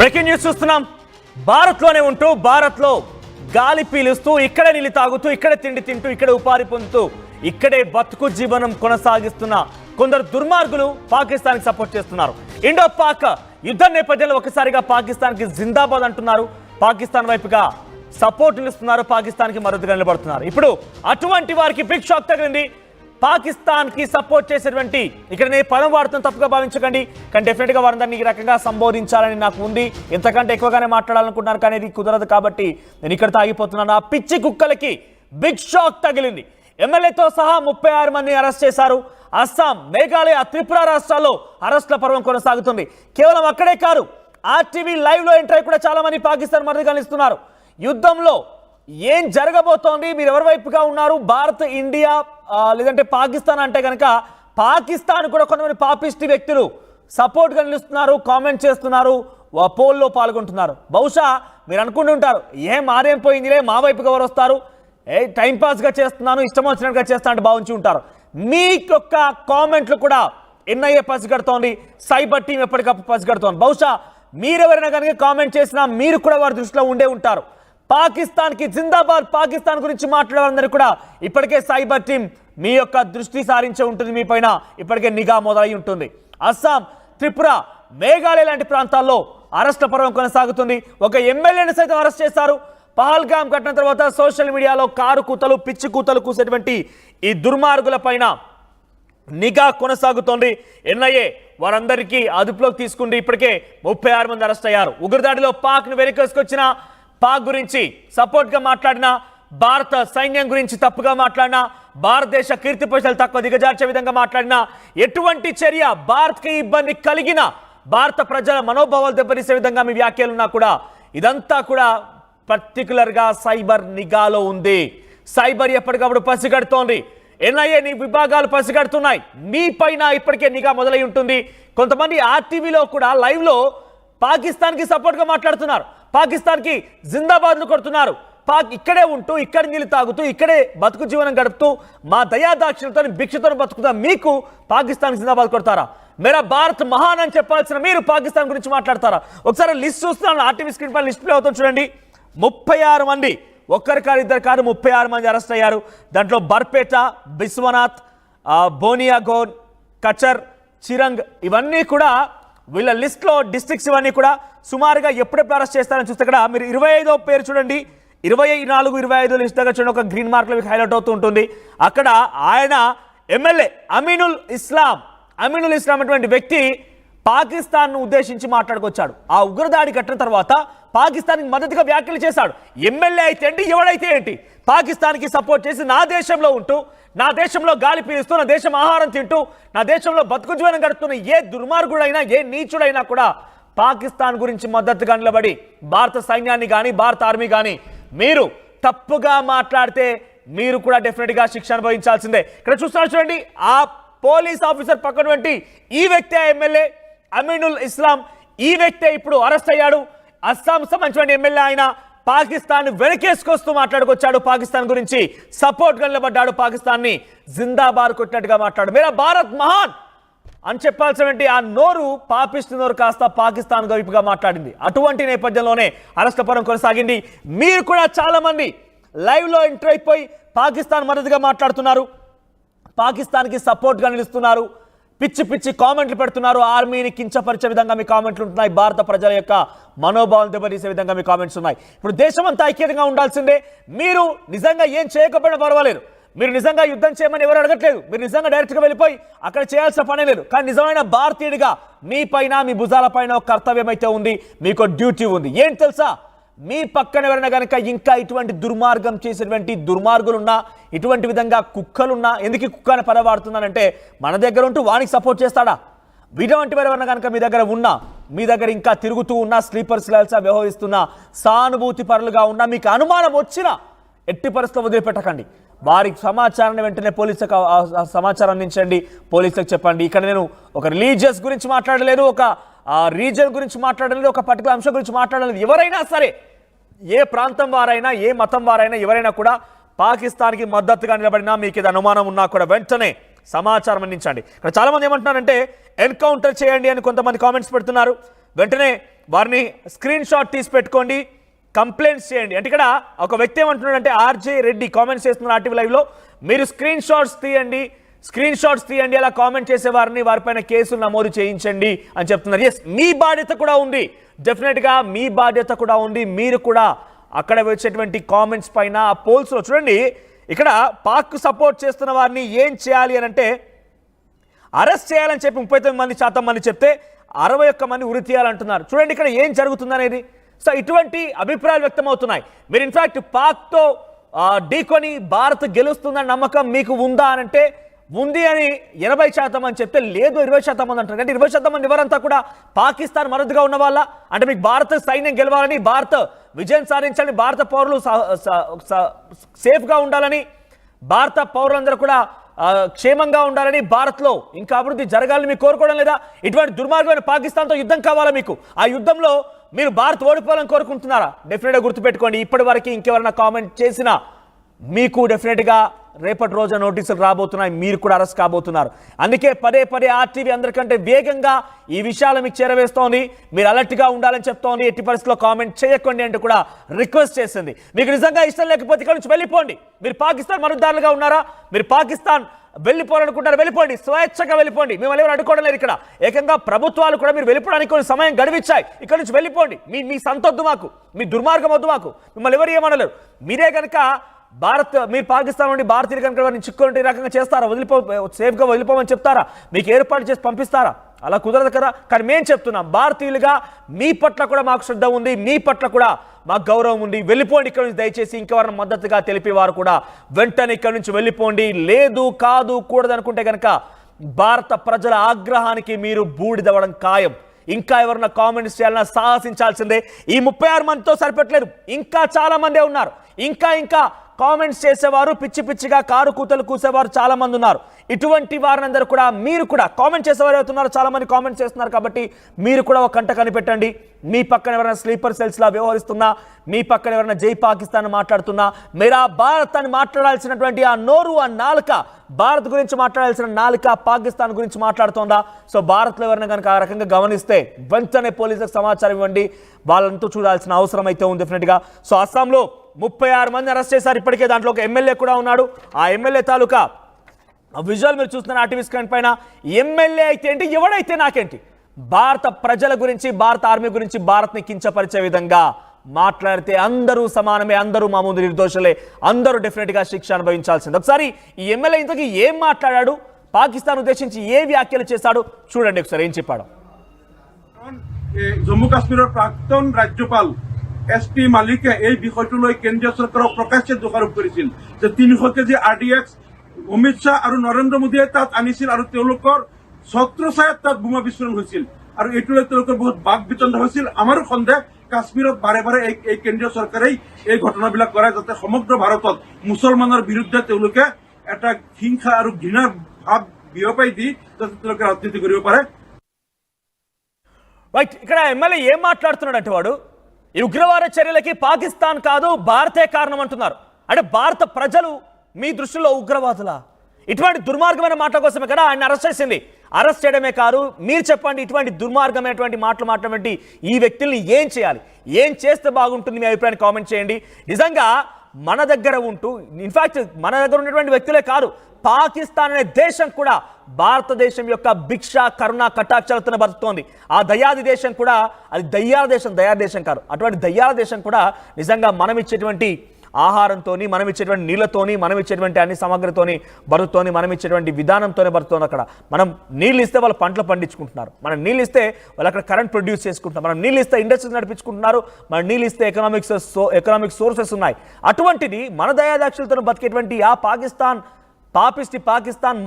Breaking news చూస్తున్నాం. భారత్లోనే ఉంటూ భారత్లో గాలి పీలుస్తూ ఇక్కడే నీళ్ళు తాగుతూ ఇక్కడే తిండి తింటూ ఇక్కడే ఉపాధి పొందుతూ ఇక్కడే బతుకు జీవనం కొనసాగిస్తున్న కొందరు దుర్మార్గులు పాకిస్తాన్కి సపోర్ట్ చేస్తున్నారు. ఇండో పాక్ యుద్ధ నేపథ్యంలో ఒకసారిగా పాకిస్తాన్కి జిందాబాద్ అంటున్నారు. పాకిస్తాన్ వైపుగా సపోర్ట్ నిలుస్తున్నారు. పాకిస్తాన్కి మద్దతుగా నిలబడుతున్నారు. ఇప్పుడు అటువంటి వారికి బిగ్ షాక్ తగిలింది. పాకిస్తాన్ కి సపోర్ట్ చేసేటువంటి ఇక్కడ నేను పదం వాడుతున్న తప్పుగా భావించకండి, కానీ డెఫినెట్ గా వారందరినీ ఈ రకంగా సంబోధించాలని నాకు ఉంది. ఎంతకంటే ఎక్కువగానే మాట్లాడాలనుకుంటున్నారు, కానీ ఇది కుదరదు కాబట్టి నేను ఇక్కడ ఆగిపోతున్నాను. ఆ పిచ్చి కుక్కలకి బిగ్ షాక్ తగిలింది. ఎమ్మెల్యేతో సహా 36 మందిని అరెస్ట్ చేశారు. అస్సాం, మేఘాలయ, త్రిపుర రాష్ట్రాల్లో అరెస్టుల పర్వం కొనసాగుతుంది. కేవలం అక్కడే కాదు, ఆర్టీవీ లైవ్ లో ఎంటర్ అయి కూడా చాలా మంది పాకిస్తాన్ మద్దతుగా నిలుస్తున్నారు. యుద్ధంలో ఏం జరగబోతోంది, మీరు ఎవరి వైపుగా ఉన్నారు, భారత్, ఇండియా లేదంటే పాకిస్తాన్ అంటే కనుక పాకిస్తాన్ కూడా కొంతమంది పాపిస్టి వ్యక్తులు సపోర్ట్గా నిలుస్తున్నారు, కామెంట్ చేస్తున్నారు, పోల్లో పాల్గొంటున్నారు. బహుశా మీరు అనుకుంటుంటారు, మాదేం పోయిందిలే, మా వైపుగా ఎవరు వస్తారు, టైంపాస్గా చేస్తున్నాను, ఇష్టం వచ్చినట్టుగా చేస్తా అంటే భావించి ఉంటారు. మీ యొక్క కామెంట్లు కూడా ఎన్ఐఏ పసిగడుతోంది, సైబర్ టీం ఎప్పటికప్పుడు పసిగడుతోంది. బహుశా మీరెవరైనా కనుక కామెంట్ చేసినా మీరు కూడా వారి దృష్టిలో ఉండే ఉంటారు. పాకిస్తాన్ కి జిందాబాద్, పాకిస్తాన్ గురించి మాట్లాడాలందరూ కూడా ఇప్పటికే సైబర్ టీం మీ యొక్క దృష్టి సారించే ఉంటుంది, మీ పైన ఇప్పటికే నిఘా మొదలై ఉంటుంది. అస్సాం, త్రిపుర, మేఘాలయ లాంటి ప్రాంతాల్లో అరెస్టుల పర్వం కొనసాగుతుంది. ఒక ఎమ్మెల్యేని సైతం అరెస్ట్ చేశారు. పహల్గామ్ ఘటన తర్వాత సోషల్ మీడియాలో కారు కూతలు, పిచ్చి కూతలు కూసేటువంటి ఈ దుర్మార్గుల పైన నిఘా కొనసాగుతోంది. ఎన్ఐఏ వారందరికీ అదుపులోకి తీసుకుంది. ఇప్పటికే 36 మంది అరెస్ట్ అయ్యారు. ఉగ్రదాడిలో పాక్ను వెనకేసుకొచ్చిన, పాక్ గురించి సపోర్ట్గా మాట్లాడిన, భారత సైన్యం గురించి తప్పుగా మాట్లాడిన, భారతదేశ కీర్తి ప్రజలు తక్కువ దిగజార్చే విధంగా మాట్లాడిన, ఎటువంటి చర్య భారత్కి ఇబ్బంది కలిగిన, భారత ప్రజల మనోభావాలు దెబ్బతీసే విధంగా మీ వ్యాఖ్యలున్నా కూడా ఇదంతా కూడా పర్టికులర్గా సైబర్ నిఘాలో ఉంది. సైబర్ ఎప్పటికప్పుడు పసిగడుతోంది. ఎన్ఐఏ విభాగాలు పసిగడుతున్నాయి. మీ పైన ఇప్పటికే నిఘా మొదలై ఉంటుంది. కొంతమంది ఆర్టీవీలో కూడా లైవ్లో పాకిస్తాన్కి సపోర్ట్గా మాట్లాడుతున్నారు, పాకిస్తాన్కి జిందాబాద్ను కొడుతున్నారు. ఇక్కడే ఉంటూ ఇక్కడ నీళ్ళు తాగుతూ ఇక్కడే బతుకు జీవనం గడుపుతూ మా దయాదాక్షిణతో భిక్షతో బతుకుతా మీకు పాకిస్తాన్ జిందాబాద్ కొడతారా? మేరా భారత్ మహాన్ అని చెప్పాల్సిన మీరు పాకిస్తాన్ గురించి మాట్లాడతారా? ఒకసారి లిస్ట్ చూస్తున్నాను, ఆర్టీవీ స్క్రీన్ పైన లిస్ట్ ప్లే అవుతుంది చూడండి. 36 మంది, ఒక్కరి కాదు ఇద్దరు కాదు, 36 మంది అరెస్ట్ అయ్యారు. దాంట్లో బర్పేట, బిస్వనాథ్, బోనియాగోన్, కచర్, చిరంగ్ ఇవన్నీ కూడా వీళ్ళ లిస్ట్లో డిస్ట్రిక్ట్స్ ఇవన్నీ కూడా సుమారుగా ఎప్పుడెప్పుడు అరెస్ట్ చేస్తారని చూస్తే ఇక్కడ మీరు 25వ పేరు చూడండి, 24, 25 లిస్ట్ దగ్గర చూడండి, ఒక గ్రీన్ మార్క్లో మీకు హైలైట్ అవుతూ ఉంటుంది. అక్కడ ఆయన ఎమ్మెల్యే అమీనుల్ ఇస్లాం అటువంటి వ్యక్తి పాకిస్తాన్ను ఉద్దేశించి మాట్లాడుకొచ్చాడు. ఆ ఉగ్రదాడి ఘటన తర్వాత పాకిస్తాన్కి మద్దతుగా వ్యాఖ్యలు చేశాడు. ఎమ్మెల్యే అయితే ఏంటి, ఎవడైతే ఏంటి, పాకిస్తాన్కి సపోర్ట్ చేసి నా దేశంలో ఉంటూ, నా దేశంలో గాలి పీలుస్తూ, నా దేశం ఆహారం తింటూ, నా దేశంలో బతుకు జీవనం గడుపుతున్న ఏ దుర్మార్గుడైనా, ఏ నీచుడైనా కూడా పాకిస్తాన్ గురించి మద్దతుగా నిలబడి భారత సైన్యాన్ని కానీ, భారత ఆర్మీ కానీ మీరు తప్పుగా మాట్లాడితే మీరు కూడా డెఫినెట్గా శిక్ష అనుభవించాల్సిందే. ఇక్కడ చూస్తున్నారు చూడండి, ఆ పోలీస్ ఆఫీసర్ పక్కనటువంటి ఈ వ్యక్తి ఎమ్మెల్యే అమీనుల్ ఇస్లాం, ఈ వ్యక్తి ఇప్పుడు అరెస్ట్ అయ్యాడు. అస్సాం సంబంధించిన ఎమ్మెల్యే ఆయన పాకిస్తాన్ వెనకేసుకొస్తూ మాట్లాడుకొచ్చాడు, పాకిస్తాన్ గురించి సపోర్ట్గా నిలబడ్డాడు, పాకిస్తాన్ని జిందాబాద్ కొట్టినట్టుగా మాట్లాడు. మేరా భారత్ మహాన్ అని చెప్పాల్సినటువంటి ఆ నోరు, పాపిస్తు నోరు కాస్త పాకిస్తాన్ వైపుగా మాట్లాడింది. అటువంటి నేపథ్యంలోనే అరెస్ట్ పరం కొనసాగింది. మీరు కూడా చాలా మంది లైవ్లో ఎంటర్ అయిపోయి పాకిస్తాన్ మద్దతుగా మాట్లాడుతున్నారు, పాకిస్తాన్కి సపోర్ట్గా నిలుస్తున్నారు, పిచ్చి పిచ్చి కామెంట్లు పెడుతున్నారు, ఆర్మీని కించపరిచే విధంగా మీ కామెంట్లు ఉంటున్నాయి, భారత ప్రజల యొక్క మనోభావాలు దెబ్బతీసే విధంగా మీ కామెంట్స్ ఉన్నాయి. ఇప్పుడు దేశమంతా ఐక్యతగా ఉండాల్సిందే. మీరు నిజంగా ఏం చేయకపోయినా పర్వాలేదు, మీరు నిజంగా యుద్ధం చేయమని ఎవరు అడగట్లేదు, మీరు నిజంగా డైరెక్ట్గా వెళ్ళిపోయి అక్కడ చేయాల్సిన పనే లేదు. కానీ నిజమైన భారతీయుడిగా మీ పైన, మీ భుజాల పైన ఒక కర్తవ్యం అయితే ఉంది, మీకు డ్యూటీ ఉంది. ఏంటి తెలుసా, మీ పక్కన ఎవరైనా కనుక ఇంకా ఇటువంటి దుర్మార్గం చేసేటువంటి దుర్మార్గులున్నా, ఇటువంటి విధంగా కుక్కలున్నా, ఎందుకు కుక్క అని పద వాడుతున్నానంటే మన దగ్గర ఉంటూ వానికి సపోర్ట్ చేస్తాడా? ఇటువంటి ఎవరైనా కనుక మీ దగ్గర ఉన్నా, మీ దగ్గర ఇంకా తిరుగుతూ ఉన్నా, స్లీపర్ సెల్స్గా వ్యవహరిస్తున్నా, సానుభూతి పరులుగా ఉన్నా, మీకు అనుమానం వచ్చినా ఎట్టి పరిస్థితుల్లో వదిలిపెట్టకండి. వారికి సమాచారాన్ని వెంటనే పోలీసులకు సమాచారం అందించండి, పోలీసులకు చెప్పండి. ఇక్కడ నేను ఒక రిలీజియస్ గురించి మాట్లాడలేదు, ఒక రీజన్ గురించి మాట్లాడలేదు, ఒక పర్టికులర్ అంశం గురించి మాట్లాడలేదు. ఎవరైనా సరే, ఏ ప్రాంతం వారైనా, ఏ మతం వారైనా, ఎవరైనా కూడా పాకిస్తాన్కి మద్దతుగా నిలబడినా, మీకు ఇది అనుమానం ఉన్నా కూడా వెంటనే సమాచారం అందించండి. ఇక్కడ చాలా మంది ఏమంటున్నారంటే ఎన్కౌంటర్ చేయండి అని కొంతమంది కామెంట్స్ పెడుతున్నారు. వెంటనే వారిని స్క్రీన్ షాట్ తీసి పెట్టుకోండి, కంప్లైంట్స్ చేయండి. అంటే ఇక్కడ ఒక వ్యక్తి ఏమంటున్నాడంటే ఆర్జే రెడ్డి కామెంట్స్ చేస్తున్నారు ఆర్టీవీ లైవ్లో, మీరు స్క్రీన్ షాట్స్ తీయండి అలా కామెంట్ చేసే వారిపైన కేసులు నమోదు చేయించండి అని చెప్తున్నారు. ఎస్, మీ బాధ్యత కూడా ఉంది, డెఫినెట్గా మీ బాధ్యత కూడా ఉంది. మీరు కూడా అక్కడ వచ్చేటువంటి కామెంట్స్ పైన పోల్స్లో చూడండి, ఇక్కడ పాక్ సపోర్ట్ చేస్తున్న వారిని ఏం చేయాలి అని అంటే అరెస్ట్ చేయాలని చెప్పి 39% మంది చెప్తే 61 మంది ఉరి తీయాలంటున్నారు. చూడండి ఇక్కడ ఏం జరుగుతుంది అనేది. సో ఇటువంటి అభిప్రాయాలు వ్యక్తం అవుతున్నాయి. మీరు ఇన్ఫాక్ట్ పాక్తో ఢీకొని భారత్ గెలుస్తుందన్న నమ్మకం మీకు ఉందా అని అంటే ఉంది అని 80% అని చెప్తే లేదు 20% మంది అంటారు. అంటే 20% మంది ఎవరంతా కూడా పాకిస్తాన్ మద్దతుగా ఉన్న వాళ్ళ, అంటే మీకు భారత సైన్యం గెలవాలని, భారత్ విజయం సాధించాలని, భారత పౌరులు సేఫ్గా ఉండాలని, భారత పౌరులందరూ కూడా క్షేమంగా ఉండాలని, భారత్లో ఇంకా అభివృద్ధి జరగాలని మీకు కోరుకోవడం లేదా? ఇటువంటి దుర్మార్గమైన పాకిస్తాన్తో యుద్ధం కావాలా మీకు? ఆ యుద్ధంలో మీరు భారత్ ఓడిపోవాలని కోరుకుంటున్నారా? డెఫినెట్గా గుర్తుపెట్టుకోండి, ఇప్పటి వరకు ఇంకెవరైనా కామెంట్ చేసినా మీకు డెఫినెట్గా రేపటి రోజు నోటీసులు రాబోతున్నాయి, మీరు కూడా అరెస్ట్ కాబోతున్నారు. అందుకే పదే ఆర్టీవీ అందరికంటే వేగంగా ఈ విషయాలు మీకు చేరవేస్తోంది, మీరు అలర్ట్గా ఉండాలని చెప్తోంది. ఎట్టి పరిస్థితుల్లో కామెంట్ చేయకండి అంటూ కూడా రిక్వెస్ట్ చేసింది. మీకు నిజంగా ఇష్టం లేకపోతే ఇక్కడ నుంచి వెళ్ళిపోండి. మీరు పాకిస్తాన్ మద్దతుదారులుగా ఉన్నారా? మీరు పాకిస్తాన్ వెళ్ళిపోవాలనుకుంటారు, వెళ్ళిపోండి, స్వేచ్ఛగా వెళ్ళిపోండి. మిమ్మల్ని ఎవరు అడ్డుకోవడం లేదు. ఇక్కడ ఏకంగా ప్రభుత్వాలు కూడా మీరు వెళ్ళిపోవడానికి కొన్ని సమయం గడివిచ్చాయి. ఇక్కడ నుంచి వెళ్ళిపోండి. మీ సంతొద్దు మాకు, మీ దుర్మార్గం వద్దు మాకు, మిమ్మల్ని ఎవరు ఏమనలేరు. మీరే కనుక మీరు పాకిస్తాన్ నుండి భారతీయులు కనుక చిక్కుకుంటే ఈ రకంగా చేస్తారా? సేఫ్గా వదిలిపోమని చెప్తారా? మీకు ఏర్పాటు చేసి పంపిస్తారా? అలా కుదరదు కదా. కానీ మేము చెప్తున్నాం, భారతీయులుగా మీ పట్ల కూడా మాకు శ్రద్ధ ఉంది, మీ పట్ల కూడా మాకు గౌరవం ఉంది. వెళ్ళిపోండి ఇక్కడ నుంచి, దయచేసి. ఇంకెవరైనా మద్దతుగా తెలిపేవారు కూడా వెంటనే ఇక్కడ నుంచి వెళ్ళిపోండి. లేదు, కాదు, కూడదు అనుకుంటే కనుక భారత ప్రజల ఆగ్రహానికి మీరు బూడిదవ్వడం ఖాయం. ఇంకా ఎవరన్నా కామెంట్స్ చేయాలన్నా సాహసించాల్సిందే. ఈ 36 మందితో సరిపెట్టలేదు, ఇంకా చాలా మందే ఉన్నారు. ఇంకా కామెంట్స్ చేసేవారు, పిచ్చిగా కారు కూతలు కూసేవారు చాలా మంది ఉన్నారు. ఇటువంటి వారినందరూ కూడా మీరు కూడా కామెంట్ చేసేవారు అవుతున్నారు. చాలా మంది కామెంట్స్ చేస్తున్నారు కాబట్టి మీరు కూడా ఒక కంట కనిపెట్టండి. మీ పక్కన ఎవరైనా స్లీపర్ సెల్స్లా వ్యవహరిస్తున్నా, మీ పక్కన ఎవరైనా జై పాకిస్తాన్ మాట్లాడుతున్నా, మీరు ఆ భారత్ అని మాట్లాడాల్సినటువంటి ఆ నోరు, ఆ నాలుక, భారత్ గురించి మాట్లాడాల్సిన నాలుక పాకిస్తాన్ గురించి మాట్లాడుతోందా? సో భారత్లో ఎవరైనా కనుక ఆ రకంగా గమనిస్తే వెంటనే పోలీసులకు సమాచారం ఇవ్వండి. వాళ్ళంతా చూడాల్సిన అవసరం అయితే ఉంది డెఫినెట్గా. సో అస్సాంలో 36 మంది అరెస్ట్ చేశారు ఇప్పటికే. దాంట్లో ఒక ఎమ్మెల్యే కూడా ఉన్నాడు. ఆ ఎమ్మెల్యే తాలూకా విజువల్ మీరు చూస్తున్నారు ఆర్టీవీ స్క్రీన్ పైన. ఎమ్మెల్యే అయితే ఏంటి, ఎవడైతే నాకేంటి, భారత ప్రజల గురించి, భారత ఆర్మీ గురించి, భారత్ని కించపరిచే విధంగా మాట్లాడితే అందరూ సమానమే, అందరూ మా ముందు నిర్దోషులే, అందరూ డెఫినెట్గా శిక్ష అనుభవించాల్సింది. ఒకసారి ఈ ఎమ్మెల్యే ఇంతకీ ఏం మాట్లాడాడు, పాకిస్తాన్ ఉద్దేశించి ఏ వ్యాఖ్యలు చేశాడు చూడండి ఒకసారి ఏం చెప్పాడు. জম্মু কাশ্মীৰৰ প্ৰাক্তন ৰাজ্যপাল SP মালিকে এই বিষয়টোলৈ কেন্দ্ৰীয় চৰকাৰক প্ৰকাশ্যে দোষাৰোপ কৰিছিল যে 300 কেজি RDX অমিত শ্বাহ আৰু নৰেন্দ্ৰ মোদীয়ে তাত আনিছিল আৰু তেওঁলোকৰ ছত্ৰছায়াত তাত বোমা বিস্ফোৰণ হৈছিল আৰু এইটোলৈ তেওঁলোকৰ বহুত বাক বিতণ্ডা হৈছিল। আমাৰো সন্দেহ কাশ্মীৰত বাৰে এই কেন্দ্ৰীয় চৰকাৰেই এই ঘটনাবিলাক কৰে যাতে সমগ্ৰ ভাৰতত মুছলমানৰ বিৰুদ্ধে তেওঁলোকে এটা হিংসা আৰু ঘৃণাৰ ভাৱ বিয়পাই দি যাতে তেওঁলোকে ৰাজনীতি কৰিব পাৰে। రైట్, ఇక్కడ ఎమ్మెల్యే ఏం మాట్లాడుతున్నాడంటే వాడు ఈ ఉగ్రవాద చర్యలకి పాకిస్తాన్ కాదు భారతే కారణం అంటున్నారు. అంటే భారత ప్రజలు మీ దృష్టిలో ఉగ్రవాదులా? ఇటువంటి దుర్మార్గమైన మాటల కోసమే కదా ఆయన అరెస్ట్ చేసింది. అరెస్ట్ చేయడమే కాదు, మీరు చెప్పండి, ఇటువంటి దుర్మార్గమైనటువంటి మాటలు మాట్లాడేటువంటి ఈ వ్యక్తుల్ని ఏం చేయాలి, ఏం చేస్తే బాగుంటుంది, మీ అభిప్రాయాన్ని కామెంట్ చేయండి. నిజంగా మన దగ్గర ఉంటూ, ఇన్ఫాక్ట్ మన దగ్గర ఉన్నటువంటి వ్యక్తులే కాదు, పాకిస్తాన్ అనే దేశం కూడా భారతదేశం యొక్క భిక్ష కరుణ కటాక్షాలతో బతుకుతోంది. ఆ దయాది దేశం కూడా, అది దయ్యాల దేశం కాదు, అటువంటి దయ్యాల దేశం కూడా నిజంగా మనం ఇచ్చేటువంటి ఆహారంతో, మనం ఇచ్చేటువంటి నీళ్లతోని, మనం ఇచ్చేటువంటి అన్ని సామగ్రితోని బతుకుతోని, మనం ఇచ్చేటువంటి విధానంతోనే బతుకుతోంది. అక్కడ మనం నీళ్ళు ఇస్తే వాళ్ళు పంటలు పండించుకుంటున్నారు, మనం నీళ్ళు ఇస్తే వాళ్ళు అక్కడ కరెంట్ ప్రొడ్యూస్ చేసుకుంటున్నారు, మనం నీళ్ళు ఇస్తే ఇండస్ట్రీస్ నడిపించుకుంటున్నారు, మనం నీళ్ళు ఇస్తే ఎకనామిక్ సోర్సెస్ ఉన్నాయి. అటువంటిది మన దయాదాక్షులతో బతికేటువంటి ఆ పాకిస్తాన్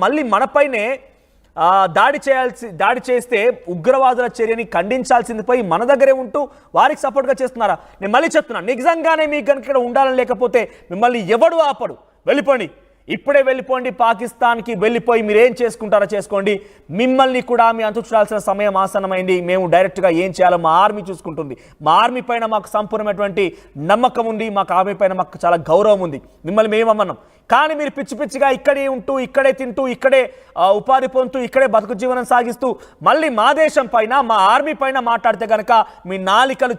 మళ్ళీ మనపైనే దాడి చేస్తే ఉగ్రవాదుల చర్యని ఖండించాల్సింది పోయి మన దగ్గరే ఉంటూ వారికి సపోర్ట్గా చేస్తున్నారా? నేను మళ్ళీ చెప్తున్నాను, నిజంగానే మీకు కనుక ఇక్కడ ఉండాలని లేకపోతే మిమ్మల్ని ఎవడు ఆపడు, వెళ్ళిపోండి, ఇప్పుడే వెళ్ళిపోండి. పాకిస్తాన్కి వెళ్ళిపోయి మీరేం చేసుకుంటారో చేసుకోండి. మిమ్మల్ని కూడా మీ అంతు చూడాల్సిన సమయం ఆసన్నమైంది. మేము డైరెక్ట్గా ఏం చేయాలో మా ఆర్మీ చూసుకుంటుంది. మా ఆర్మీ పైన మాకు సంపూర్ణమైనటువంటి నమ్మకం ఉంది, మాకు ఆర్మీ పైన మాకు చాలా గౌరవం ఉంది. మిమ్మల్ని మేమన్నాం, కానీ మీరు పిచ్చి పిచ్చిగా ఇక్కడే ఉంటూ ఇక్కడే తింటూ ఇక్కడే ఉపాధి పొందుతూ ఇక్కడే బతుకు జీవనం సాగిస్తూ మళ్ళీ మా దేశం పైన మా ఆర్మీ పైన మాట్లాడితే కనుక మీ నాలికలు